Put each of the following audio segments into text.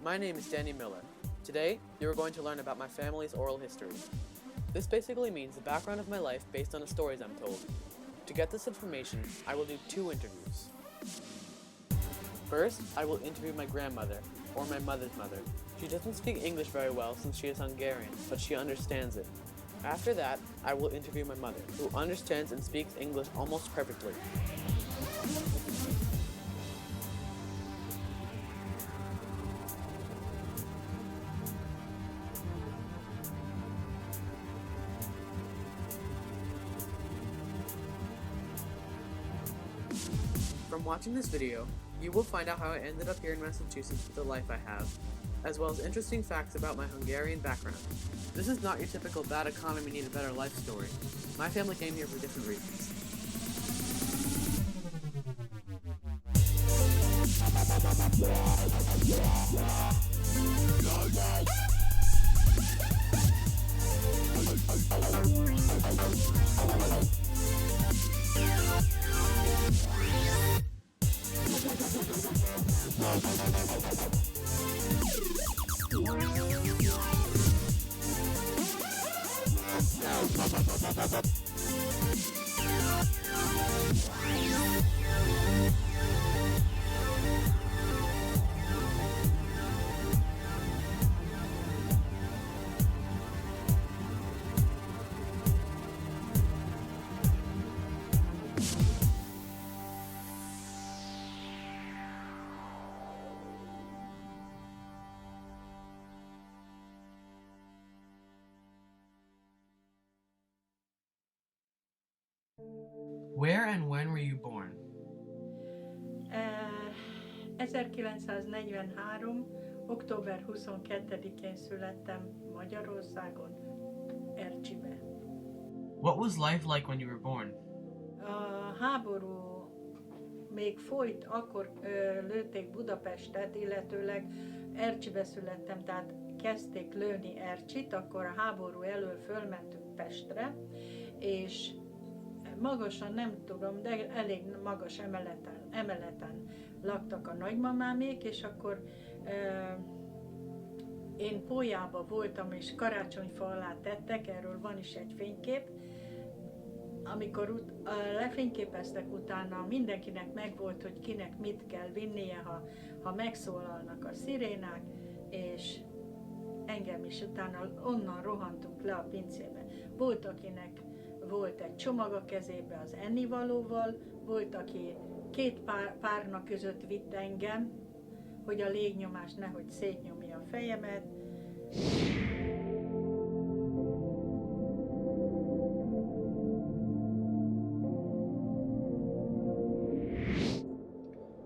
My name is Danny Miller. Today, you are going to learn about my family's oral history. This basically means the background of my life based on the stories I'm told. To get this information, I will do 2 interviews. First, I will interview my grandmother, or my mother's mother. She doesn't speak English very well since she is Hungarian, but she understands it. After that, I will interview my mother, who understands and speaks English almost perfectly. From watching this video, you will find out how I ended up here in Massachusetts with the life I have, as well as interesting facts about my Hungarian background. This is not your typical bad economy need a better life story. My family came here for different reasons. Where and when were you born? 1943. október 22-én születtem Magyarországon, Ercsibe. What was life like when you were born? A háború még folyt, akkor lőtték Budapestet, illetőleg Ercsibe születtem, tehát kezdték lőni Ercsit, akkor a háború elől fölmentünk Pestre, és magasan nem tudom, de elég magas emeleten laktak a nagymamámék, és akkor én Pólyába voltam, és karácsonyfa alá tettek, erről van is egy fénykép. Amikor lefényképeztek utána, mindenkinek megvolt, hogy kinek mit kell vinnie, ha megszólalnak a szirénák, és engem is utána onnan rohantunk le a pincébe. Volt, akinek volt egy csomag a kezébe az ennivalóval, volt, aki 2 párna között vitt engem, hogy a légnyomás nehogy szétnyomja a fejemet.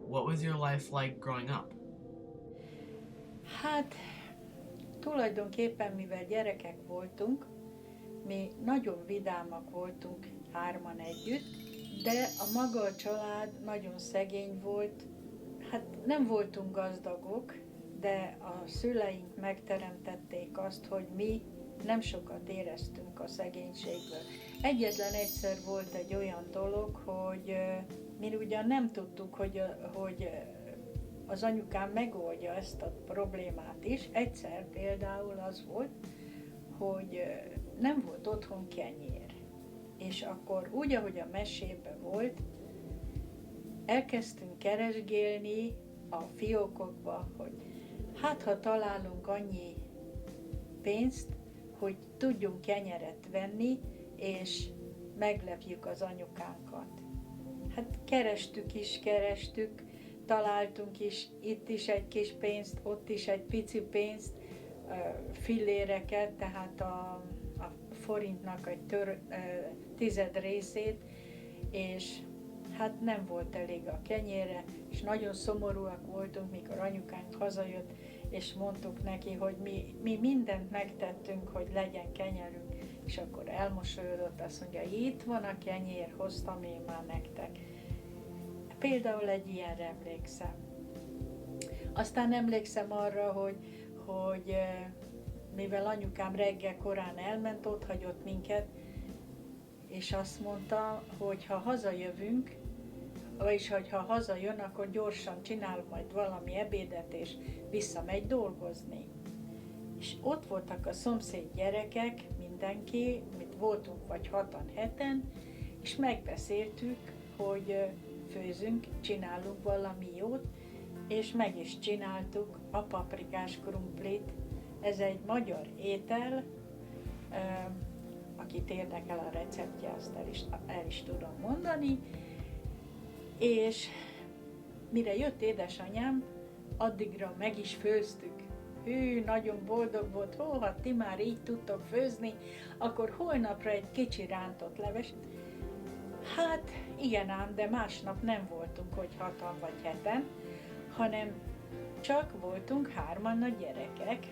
What was your life like growing up? Hát, tulajdonképpen, mivel gyerekek voltunk, mi nagyon vidámak voltunk 3-an együtt, de a maga a család nagyon szegény volt. Hát nem voltunk gazdagok, de a szüleink megteremtették azt, hogy mi nem sokat éreztünk a szegénységből. Egyetlen egyszer volt egy olyan dolog, hogy mi ugyan nem tudtuk, hogy az anyukám megoldja ezt a problémát is. Egyszer például az volt, hogy nem volt otthon kenyér. És akkor úgy, ahogy a mesében volt, elkezdtünk keresgélni a fiókokba, hogy hát ha találunk annyi pénzt, hogy tudjunk kenyeret venni, és meglepjük az anyukánkat. Hát kerestük, találtunk is, itt is egy kis pénzt, ott is egy pici pénzt, filléreket, tehát a forintnak egy 10 részét, és hát nem volt elég a kenyérre, és nagyon szomorúak voltunk, mikor anyukánk hazajött, és mondtuk neki, hogy mi mindent megtettünk, hogy legyen kenyerünk, és akkor elmosolyodott, azt mondja, itt van a kenyér, hoztam én már nektek. Például egy ilyenre emlékszem. Aztán emlékszem arra, hogy mivel anyukám reggel korán elment, ott hagyott minket, és azt mondta, hogy ha hazajövünk, vagyis ha hazajön, akkor gyorsan csinál majd valami ebédet, és visszamegy dolgozni. És ott voltak a szomszéd gyerekek, mindenki, mit voltunk vagy 6-7, és megbeszéltük, hogy főzünk, csinálunk valami jót, és meg is csináltuk a paprikás krumplit. Ez egy magyar étel, akit érdekel a receptje, azt el is tudom mondani. És mire jött édesanyám, addigra meg is főztük. Hű, nagyon boldog volt, ha ti már így tudtok főzni, akkor holnapra egy kicsi rántott leves. Hát igen ám, de másnap nem voltunk, hogy 6 vagy 7, hanem csak voltunk 3 a gyerekek.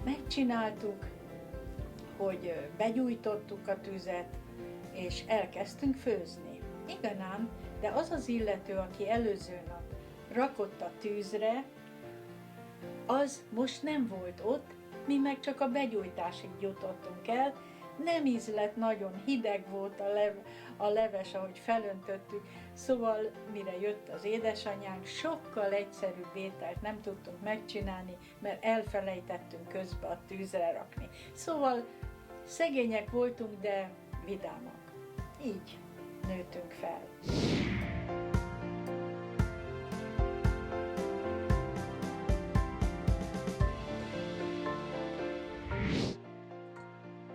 Megcsináltuk, hogy begyújtottuk a tüzet, és elkezdtünk főzni. Igen ám, de az az illető, aki előző nap rakott a tűzre, az most nem volt ott, mi meg csak a begyújtásig jutottunk el, nem ízlett, nagyon hideg volt a leves, ahogy felöntöttük, szóval mire jött az édesanyánk, sokkal egyszerűbb ételt nem tudtunk megcsinálni, mert elfelejtettünk közben a tűzre rakni. Szóval szegények voltunk, de vidámak. Így nőttünk fel.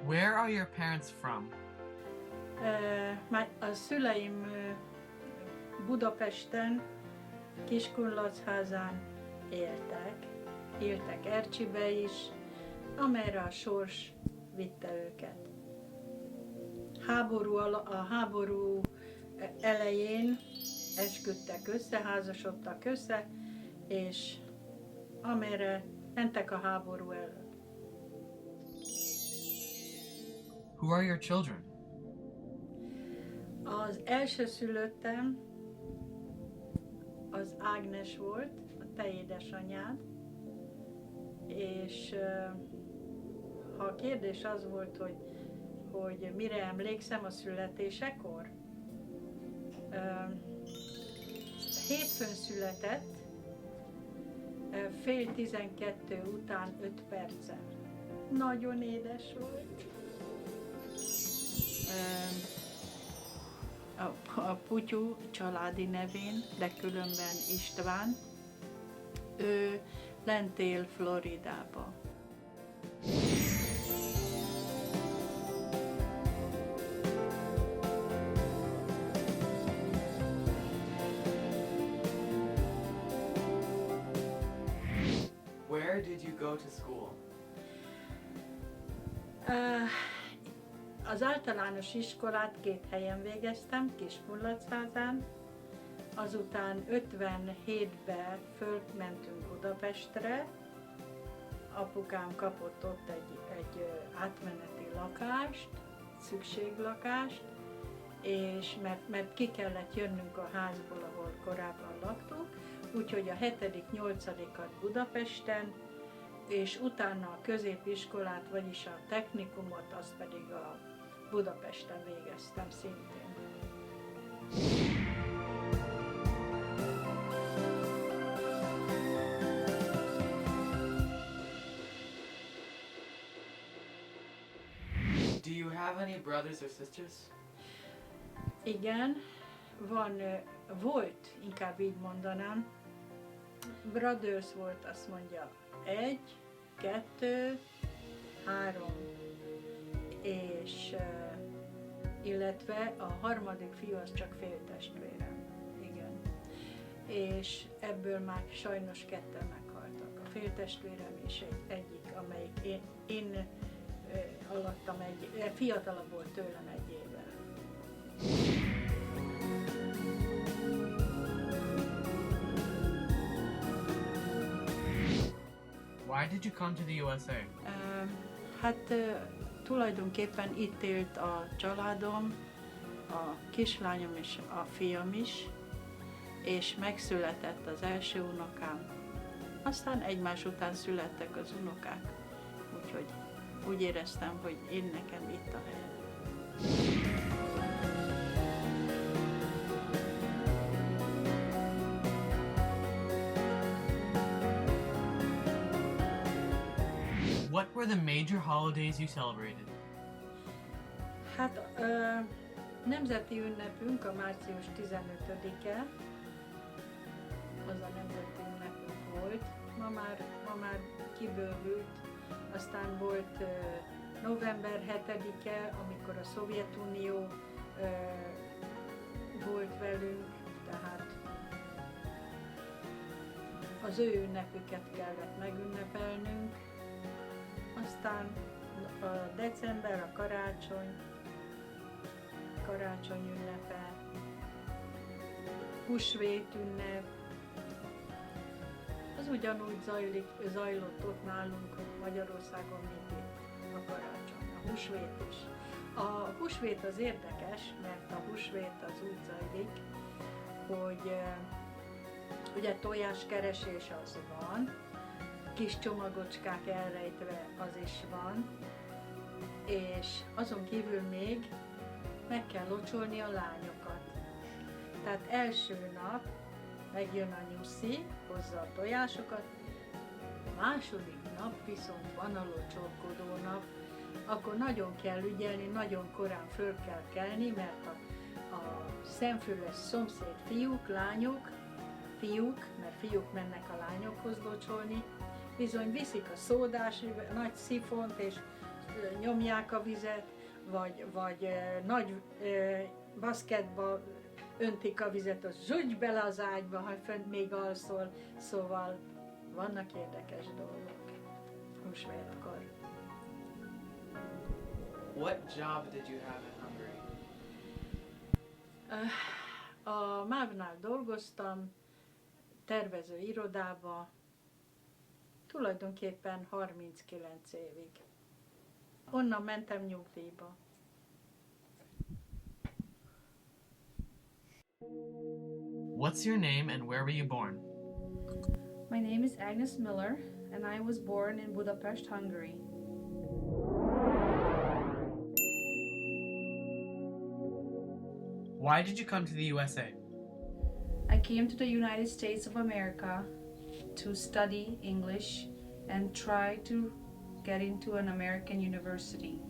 Where are your parents from? A szüleim Budapesten, Kiskunlachházán éltek Ercsibe is, amerre a sors vitte őket. A háború elején esküdtek össze, házasodtak össze, és amerre mentek a háború elől. Who are your children? Az elsőszülöttem az Ágnes volt, a te édesanyád, és ha a kérdés az volt, hogy mire emlékszem a születésekor, hétfőn született, 11:30 után 5 perccel. Nagyon édes volt. A Putyú családi nevén, de különben István, ő lent él Floridába. Where did you go to school? Az általános iskolát 2 helyen végeztem, Kiskunlachházán, azután 57-ben fölmentünk Budapestre, apukám kapott ott egy átmeneti lakást, szükséglakást, és mert ki kellett jönnünk a házból, ahol korábban laktunk, úgyhogy a 7.-8-at Budapesten, és utána a középiskolát, vagyis a technikumot, azt pedig a Budapesten végeztem szintén. Do you have any brothers or sisters? Igen, volt, inkább így mondanám. Brothers volt, azt mondja, 1, 2, 3, és illetve a harmadik fiú az csak féltestvérem, igen. És ebből már sajnos 2 meghaltak. A féltestvérem és egyik, amelyik én alattam fiatalabb volt tőlem 1 évvel. Why did you come to the USA? Hát tulajdonképpen itt élt a családom, a kislányom és a fiam is, és megszületett az első unokám. Aztán egymás után születtek az unokák, úgyhogy úgy éreztem, hogy én nekem itt a helyem. were the major holidays you celebrated? Hát nemzeti ünnepünk a március 15-e, az a nemzeti ünnepünk volt, ma már kibővült, aztán volt november 7-e, amikor a Szovjetunió volt velünk, tehát az ő ünnepüket kellett megünnepelnünk, aztán a december, a karácsony ünnepe, húsvét ünnep, az ugyanúgy zajlott ott nálunk Magyarországon, mint itt a karácsony, a húsvét is. A húsvét az érdekes, mert a húsvét az úgy zajlik, hogy ugye tojáskeresés az van, kis csomagocskák elrejtve az is van, és azon kívül még meg kell locsolni a lányokat. Tehát első nap megjön a nyuszi, hozza a tojásokat, második nap viszont van a locsolkodó nap, akkor nagyon kell ügyelni, nagyon korán föl kell kelni, mert a szemfüles szomszéd fiúk, mert fiúk mennek a lányokhoz locsolni, bizony viszik a szódás nagy szifont és nyomják a vizet, vagy nagy baszketba öntik a vizet, az zsudj bele az ágyba, ha fönt még alszol, szóval vannak érdekes dolgok húsvétkor. What job did you have in Hungary? A MÁV-nál dolgoztam, tervező irodába, tulajdonképpen 39 évig. Onnan mentem nyugdíjba. What's your name and where were you born? My name is Agnes Miller, and I was born in Budapest, Hungary. Why did you come to the USA? I came to the United States of America to study English and try to get into an American university.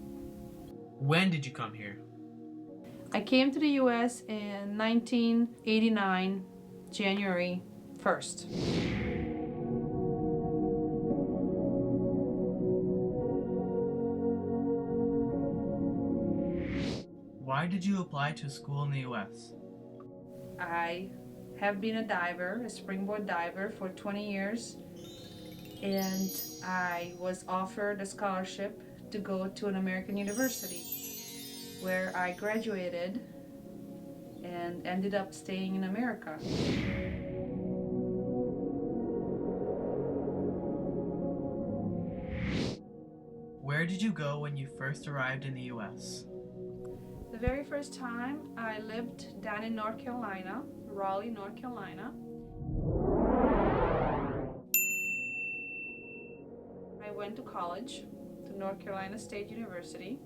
When did you come here? I came to the US in 1989, January 1st. Why did you apply to school in the US? I have been a diver, a springboard diver, for 20 years, and I was offered a scholarship to go to an American university, where I graduated and ended up staying in America. Where did you go when you first arrived in the US? The very first time I lived down in North Carolina, Raleigh, North Carolina. I went to college, to North Carolina State University.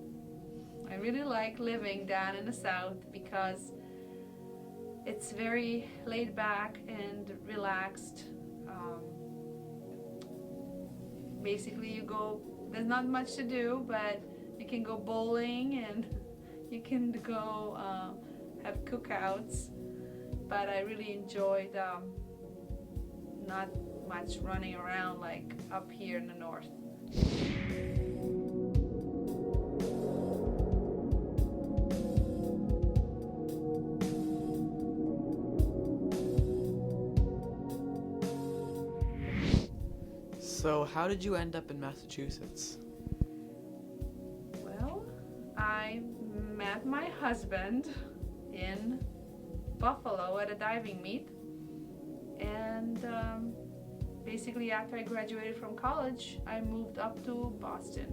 I really like living down in the South because it's very laid back and relaxed. Basically you go, there's not much to do, but you can go bowling and you can go have cookouts, but I really enjoyed not much running around like up here in the north. So, how did you end up in Massachusetts? Well, I met my husband in Buffalo at a diving meet, and basically after I graduated from college, I moved up to Boston.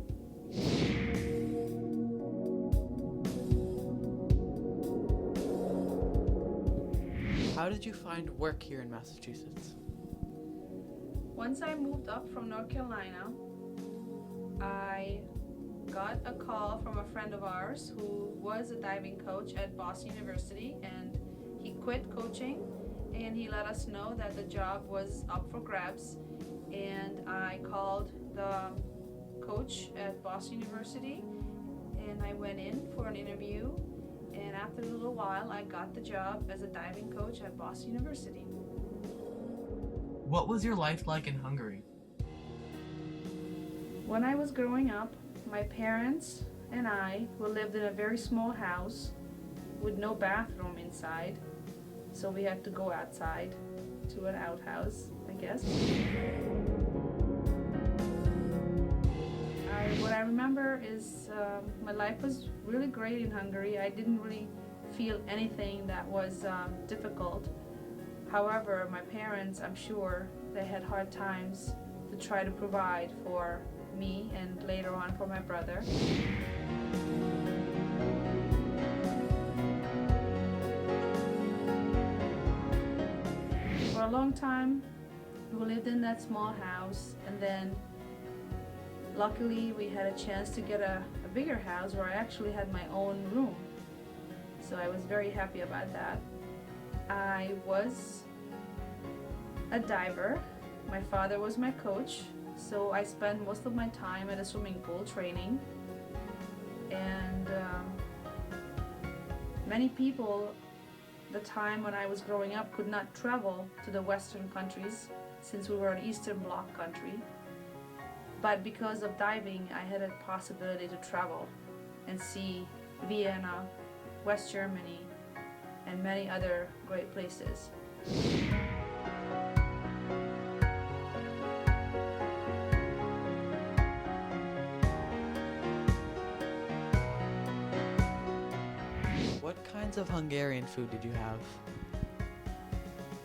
How did you find work here in Massachusetts? Once I moved up from North Carolina, I got a call from a friend of ours who was a diving coach at Boston University, and he quit coaching and he let us know that the job was up for grabs, and I called the coach at Boston University, and I went in for an interview, and after a little while I got the job as a diving coach at Boston University. What was your life like in Hungary? When I was growing up, my parents and I lived in a very small house with no bathroom inside, so we had to go outside to an outhouse, I guess. What I remember is my life was really great in Hungary. I didn't really feel anything that was difficult. However, my parents, I'm sure, they had hard times to try to provide for me and later on for my brother. For a long time, we lived in that small house, and then luckily we had a chance to get a bigger house where I actually had my own room. So I was very happy about that. I was a diver. My father was my coach, so I spent most of my time at a swimming pool training. And many people, the time when I was growing up, could not travel to the Western countries since we were an Eastern Bloc country. But because of diving, I had a possibility to travel and see Vienna, West Germany, and many other great places. What kinds of Hungarian food did you have?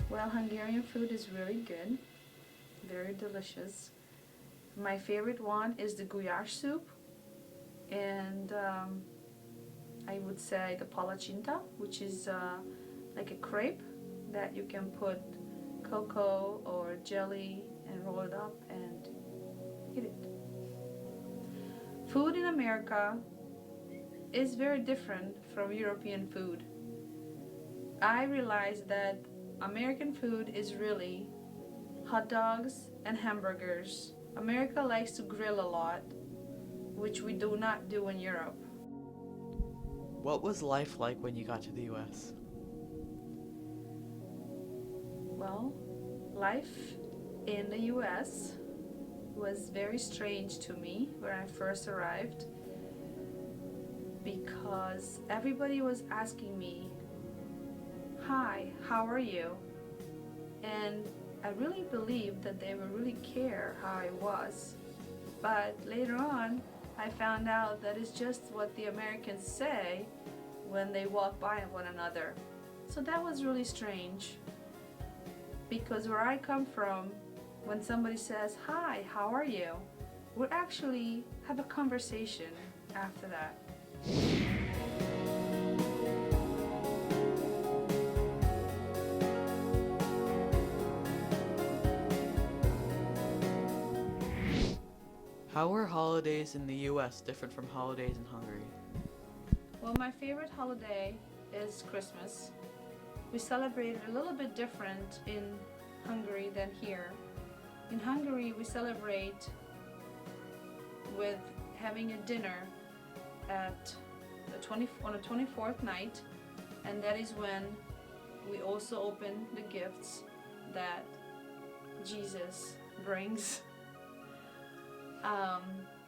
Well, Hungarian food is really good, very delicious. My favorite one is the gulyás soup, and I would say the palacsinta, which is like a crepe that you can put cocoa or jelly and roll it up and eat it. Food in America is very different from European food. I realized that American food is really hot dogs and hamburgers. America likes to grill a lot, which we do not do in Europe. What was life like when you got to the US? Well, life in the US was very strange to me when I first arrived, because everybody was asking me, "Hi, how are you?" And I really believed that they would really care how I was. But later on, I found out that it's just what the Americans say when they walk by one another. So that was really strange. Because where I come from, when somebody says, "Hi, how are you?" we actually have a conversation after that. How were holidays in the US different from holidays in Hungary? Well, my favorite holiday is Christmas. We celebrate it a little bit different in Hungary than here. In Hungary, we celebrate with having a dinner on the 24th night, and that is when we also open the gifts that Jesus brings.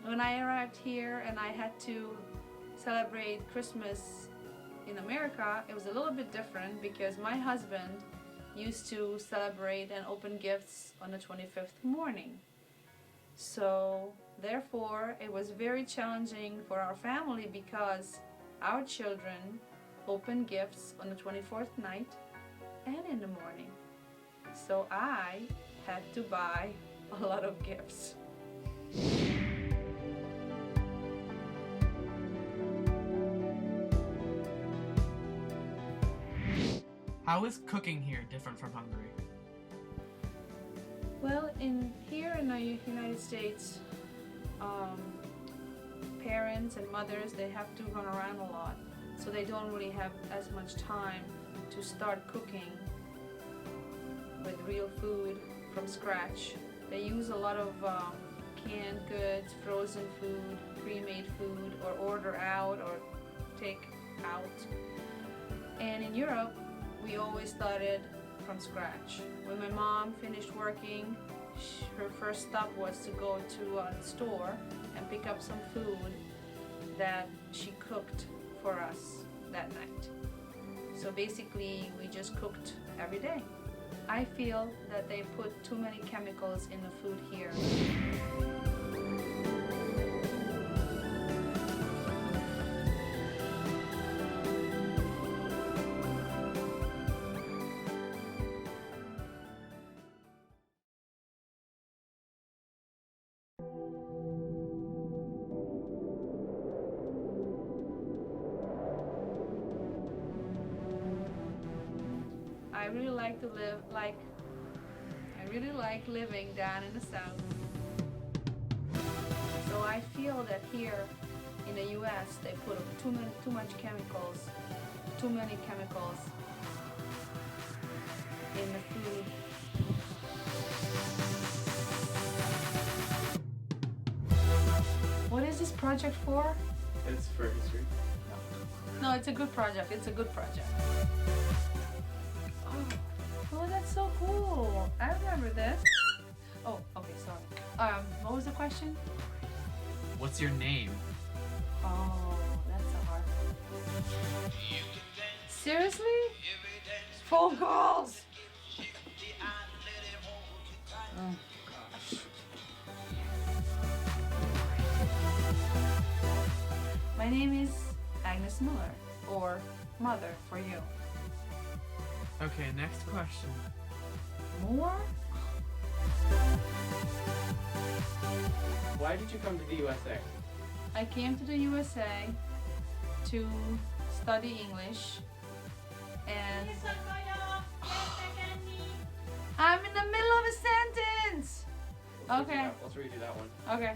When I arrived here and I had to celebrate Christmas in America, it was a little bit different because my husband used to celebrate and open gifts on the 25th morning. So therefore, it was very challenging for our family because our children open gifts on the 24th night and in the morning. So I had to buy a lot of gifts. How is cooking here different from Hungary? Well, here in the United States, parents and mothers, they have to run around a lot, so they don't really have as much time to start cooking with real food from scratch. They use a lot of canned goods, frozen food, pre-made food, or order out or take out. And in Europe, we always started from scratch. When my mom finished working, her first stop was to go to a store and pick up some food that she cooked for us that night. So basically, we just cooked every day. I feel that they put too many chemicals in the food here. I really like living down in the south. So I feel that here in the US they put too many chemicals in the food. What is this project for? It's for history. No, it's a good project. It's a good project. Oh, that's so cool. I remember this. Oh, okay, sorry. What was the question? What's your name? Oh, that's a hard one. Seriously? Phone calls! Oh, gosh. My name is Agnes Miller, or Mother for you. Okay, next question. More? Why did you come to the USA? I came to the USA to study English, and I'm in the middle of a sentence. Okay. Let's redo that one. Okay.